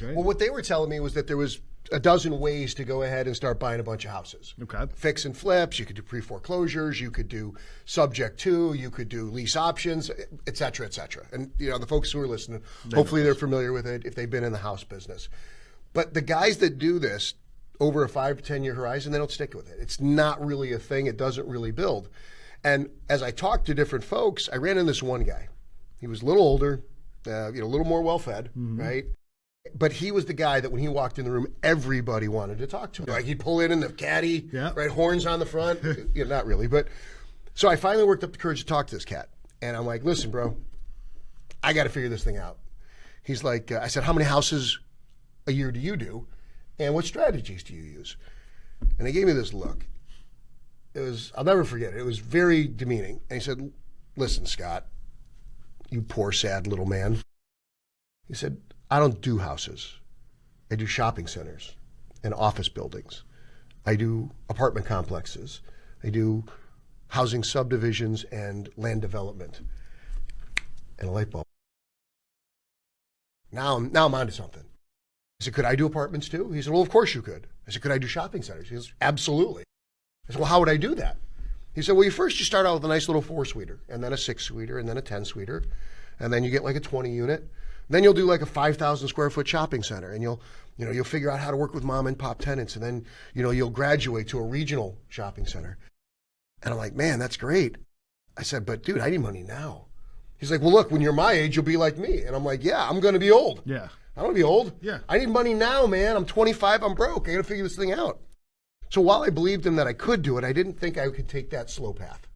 Okay. Well, what they were telling me was that there was a dozen ways to go ahead and start buying a bunch of houses. Okay. Fix and flips, you could do pre-foreclosures, you could do subject to, you could do lease options, et cetera, et cetera. And, you know, the folks who are listening, hopefully they're familiar with it if they've been in the house business. But the guys that do this over a 5 to 10 year horizon, they don't stick with it. It's not really a thing. It doesn't really build. And as I talked to different folks, I ran into this one guy. He was a little older, a little more well-fed, right? But he was the guy that when he walked in the room, everybody wanted to talk to him. Like he'd pull in the caddy, right, horns on the front. Not really, but so I finally worked up the courage to talk to this cat, and I'm like, "Listen, bro, I got to figure this thing out." He's like, "I said, how many houses a year do you do, and what strategies do you use?" And he gave me this look. I'll never forget it. It was very demeaning. And he said, "Listen, Scott, you poor, sad little man." He said, "I don't do houses. I do shopping centers and office buildings. I do apartment complexes. I do housing subdivisions and land development." And a light bulb. Now I'm onto something. I said, "Could I do apartments too?" He said, "Well, of course you could." I said, "Could I do shopping centers?" He says, "Absolutely." I said, "Well, how would I do that?" He said, "Well, you start out with a nice little 4-suiter, and then a 6-suiter, and then a 10-suiter, and then you get like a 20 unit. Then you'll do like a 5,000 square foot shopping center, and you'll figure out how to work with mom and pop tenants, and then you'll graduate to a regional shopping center." And I'm like, "Man, that's great." I said, "But dude, I need money now." He's like, "Well, look, when you're my age, you'll be like me." And I'm like, "Yeah, I'm going to be old. Yeah. I don't want to be old. Yeah. I need money now, man. I'm 25. I'm broke. I got to figure this thing out." So while I believed him that I could do it, I didn't think I could take that slow path.